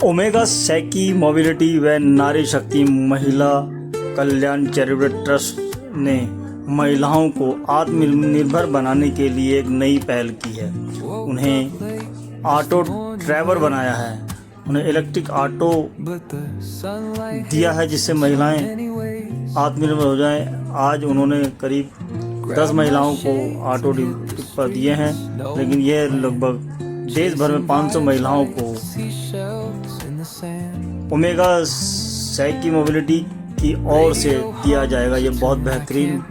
Omega सैकी mobility व नारी शक्ति महिला कल्याण चैरिटेबल ट्रस्ट ने महिलाओं को आत्मनिर्भर बनाने के लिए एक नई पहल की है। उन्हें ऑटो ड्राइवर बनाया है, उन्हें इलेक्ट्रिक ऑटो दिया है जिससे महिलाएं आत्मनिर्भर हो जाएं। आज उन्होंने करीब 10 महिलाओं को ऑटो पर दिए हैं, लेकिन यह लगभग देश भर में 500 महिलाओं को ओमेगा सैकी मोबिलिटी की ओर से दिया जाएगा। ये बहुत बेहतरीन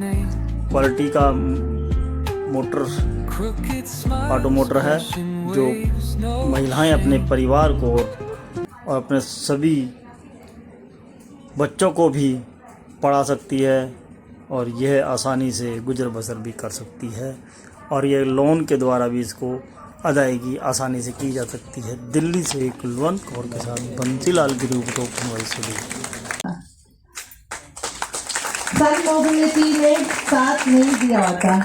क्वालिटी का ऑटो मोटर है जो महिलाएं अपने परिवार को और अपने सभी बच्चों को भी पढ़ा सकती है और यह आसानी से गुजर बसर भी कर सकती है और यह लोन के द्वारा भी इसको अदायगी आसानी से की जा सकती है। दिल्ली से कुलवंत कौर के साथ बंसीलाल की रिपोर्ट। सन मोबिलिटी ने साथ नहीं दिया होता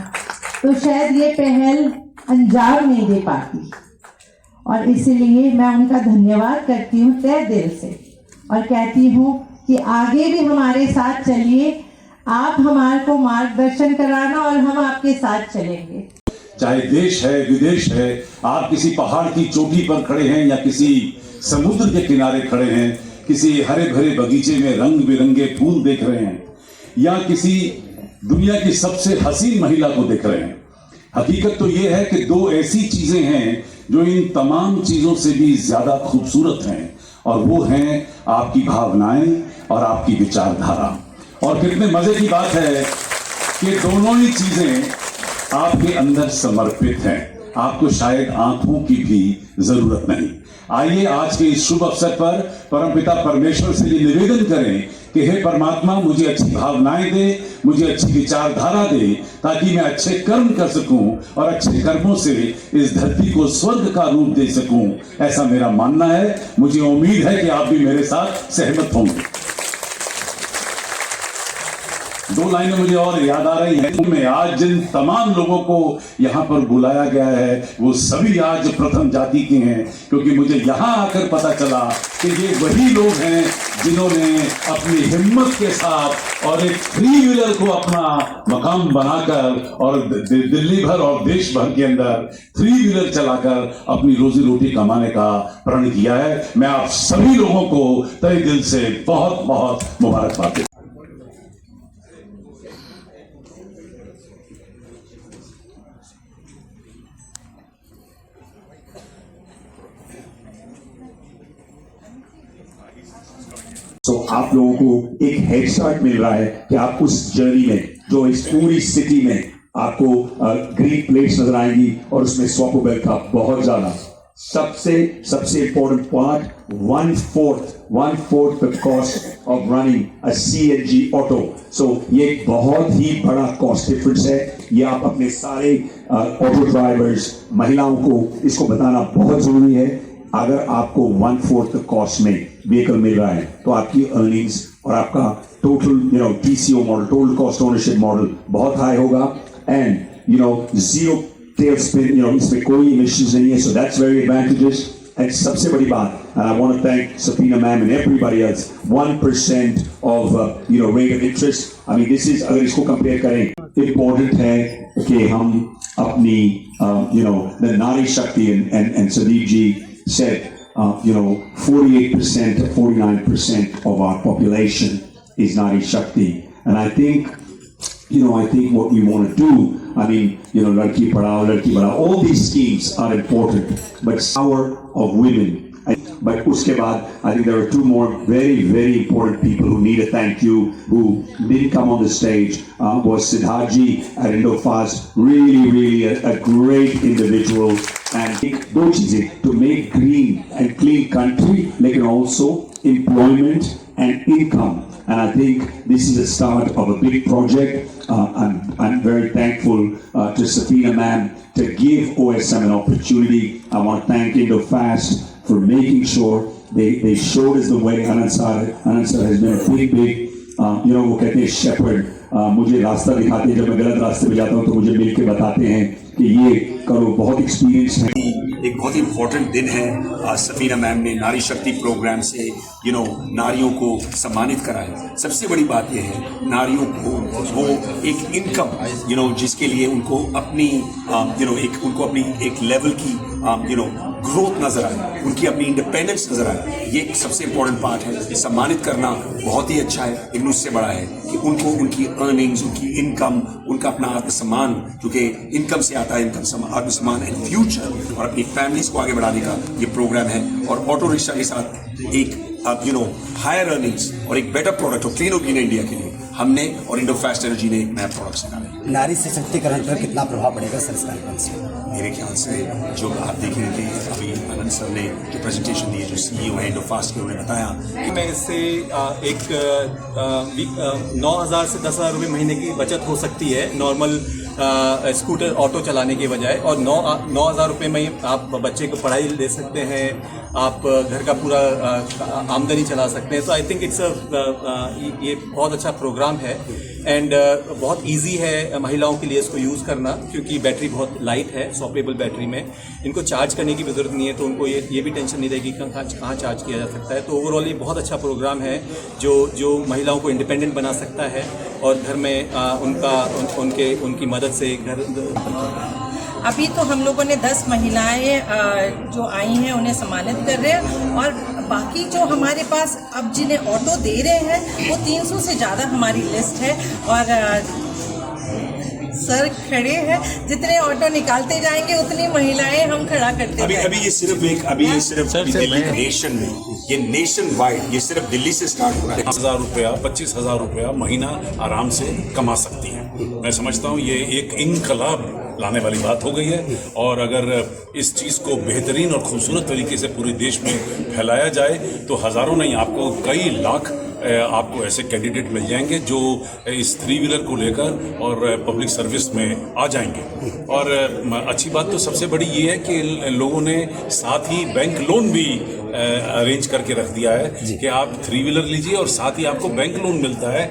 तो शायद ये पहल अंजाम नहीं दे पाती, और इसीलिए मैं उनका धन्यवाद करती हूँ तहे दिल से और कहती हूँ कि आगे भी हमारे साथ चलिए। आप हमारे को मार्गदर्शन कराना और हम आपके साथ चलेंगे। चाहे देश है विदेश है, आप किसी पहाड़ की चोटी पर खड़े हैं या किसी समुद्र के किनारे खड़े हैं, किसी हरे भरे बगीचे में रंग बिरंगे फूल देख रहे हैं या किसी दुनिया की सबसे हसीन महिला को देख रहे हैं, हकीकत तो यह है कि दो ऐसी चीजें हैं जो इन तमाम चीजों से भी ज्यादा खूबसूरत हैं, और वो हैं आपकी भावनाएं और आपकी विचारधारा। और कितने मजे की बात है कि दोनों ही चीजें आपके अंदर समर्पित हैं, आपको शायद आंखों की भी जरूरत नहीं। आइए आज के इस शुभ अवसर पर परमपिता परमेश्वर से ये निवेदन करें कि हे परमात्मा, मुझे अच्छी भावनाएं दे, मुझे अच्छी विचारधारा दे, ताकि मैं अच्छे कर्म कर सकूं और अच्छे कर्मों से इस धरती को स्वर्ग का रूप दे सकूं। ऐसा मेरा मानना है। मुझे उम्मीद है कि आप भी मेरे साथ सहमत होंगे। दो लाइनें मुझे और याद आ रही हैं। मैं आज जिन तमाम लोगों को यहाँ पर बुलाया गया है वो सभी आज प्रथम जाति के हैं, क्योंकि मुझे यहाँ आकर पता चला कि ये वही लोग हैं जिन्होंने अपनी हिम्मत के साथ और एक 3 व्हीलर को अपना मकाम बनाकर और दिल्ली भर और देश भर के अंदर 3 व्हीलर चलाकर अपनी रोजी रोटी कमाने का प्रण किया है। मैं आप सभी लोगों को तहे दिल से बहुत बहुत मुबारकबाद देता हूं। तो आप लोगों को एक हेड स्टार्ट मिल रहा है कि आप उस जर्नी में, जो इस पूरी सिटी में आपको ग्रीन प्लेट्स नजर आएंगी और उसमें स्वॉपेबल का बहुत ज्यादा सबसे important part 1/4 the cost of running a CNG auto. So ये बहुत ही बड़ा कॉस्ट डिफरेंस है। ये आप अपने सारे ऑटो ड्राइवर्स महिलाओं को इसको बताना बहुत जरूरी है। अगर आपको 1/4 कॉस्ट में व्हीकल मिल रहा है तो आपकी अर्निंग्स और आपका total TCO model, total cost ownership model बहुत हाई होगा। एंड जीरो टेल स्पिन, इसमें कोई इमिशंस नहीं है। So that's very advantages. And सबसे बड़ी बात, and I want to thank Safina ma'am and everybody else, 1% of rate of interest. I mean this is, अगर इसको कंपेयर करें, इंपॉर्टेंट है कि हम अपनी the Nari Shakti and Sadeep ji said 48% or 49% of our population is Nari Shakti, and I think what we want to do, I mean, Ladki Padhao, Ladki Badhao, all these schemes are important, but power of women. But uske baad, I think there are two more very, very important people who need a thank you, who didn't come on the stage. Was Siddharth ji at Indofast, really a great individual. And दो चीजें, to make green and clean country, लेकिन also employment and income. And I think this is the start of a big project. I'm very thankful to Safina ma'am to give OSM an opportunity. I want to thank Indofast for making sure they showed us the way. Anand sir has been a big वो कहते हैं shepherd, मुझे रास्ता दिखाते हैं। जब मैं गलत रास्ते पे जाता हूँ तो मुझे मिल के बताते हैं कि ये करो, बहुत एक्सपीरियंस है। एक बहुत ही इम्पोर्टेंट दिन है। सफीना मैम ने नारी शक्ति प्रोग्राम से नारियों को सम्मानित करा है। सबसे बड़ी बात यह है नारियों को वो एक इनकम जिसके लिए उनको अपनी उनको अपनी एक लेवल की ग्रोथ नजर आए, उनकी अपनी इंडिपेंडेंस नजर आए, ये सबसे इंपॉर्टेंट पार्ट है। सम्मानित करना बहुत ही अच्छा है, लेकिन उससे बड़ा है कि उनको उनकी अर्निंग्स, उनकी इनकम, उनका अपना आत्मसम्मान, क्योंकि इनकम से आता है आत्मसम्मान एंड फ्यूचर, और अपनी फैमिलीज को आगे बढ़ाने का ये प्रोग्राम है। और ऑटो रिक्शा के साथ एक हायर अर्निंग्स और एक बेटर प्रोडक्ट हो क्लीन इंडिया के लिए हमने और इंडो फास्ट एनर्जी ने एक नया प्रोडक्ट निकाला। नारी सशक्तिकरण पर कितना प्रभाव पड़ेगा सर इस कार्यक्रम से? मेरे ख्याल से जो आप देखेंगे कि अभी आनंद सर ने जो प्रेजेंटेशन दी, जो सीईओ है इंडो फास्ट के, उन्होंने बताया कि मैं इससे एक 9,000 से 10,000 रुपये महीने की बचत हो सकती है नॉर्मल स्कूटर ऑटो चलाने के बजाय, और 9,000 रुपये में आप बच्चे को पढ़ाई दे सकते हैं, आप घर का पूरा आमदनी चला सकते हैं। तो आई थिंक इट्स ये बहुत अच्छा प्रोग्राम है एंड बहुत इजी है महिलाओं के लिए इसको यूज़ करना, क्योंकि बैटरी बहुत लाइट है, स्वैपेबल बैटरी में इनको चार्ज करने की भी ज़रूरत नहीं है, तो उनको ये भी टेंशन नहीं रहेगी कहाँ चार्ज किया जा सकता है। तो ओवरऑल ये बहुत अच्छा प्रोग्राम है जो महिलाओं को इंडिपेंडेंट बना सकता है और घर में उनकी मदद से घर। अभी तो हम लोगों ने 10 महिलाएं जो आई हैं उन्हें सम्मानित कर रहे हैं, और बाकी जो हमारे पास अब जिन्हें ऑटो दे रहे हैं वो 300 से ज़्यादा हमारी लिस्ट है। और सर खड़े हैं, जितने ऑटो निकालते जाएंगे उतनी महिलाएं हम खड़ा करते जाएंगे। अभी ये सिर्फ दिल्ली नेशन में, ये नेशन वाइड, ये सिर्फ दिल्ली से स्टार्ट हो रहा है। 10,000 रुपया 25,000 रुपया महीना आराम से कमा सकती हैं। मैं समझता हूँ ये एक इनकलाब लाने वाली बात हो गई है, और अगर इस चीज़ को बेहतरीन और खूबसूरत तरीके से पूरे देश में फैलाया जाए तो हज़ारों नहीं, आपको कई लाख आपको ऐसे कैंडिडेट मिल जाएंगे जो इस 3 व्हीलर को लेकर और पब्लिक सर्विस में आ जाएंगे। और अच्छी बात तो सबसे बड़ी ये है कि लोगों ने साथ ही बैंक लोन भी अरेंज करके रख दिया है कि आप 3 व्हीलर लीजिए और साथ ही आपको बैंक लोन मिलता है।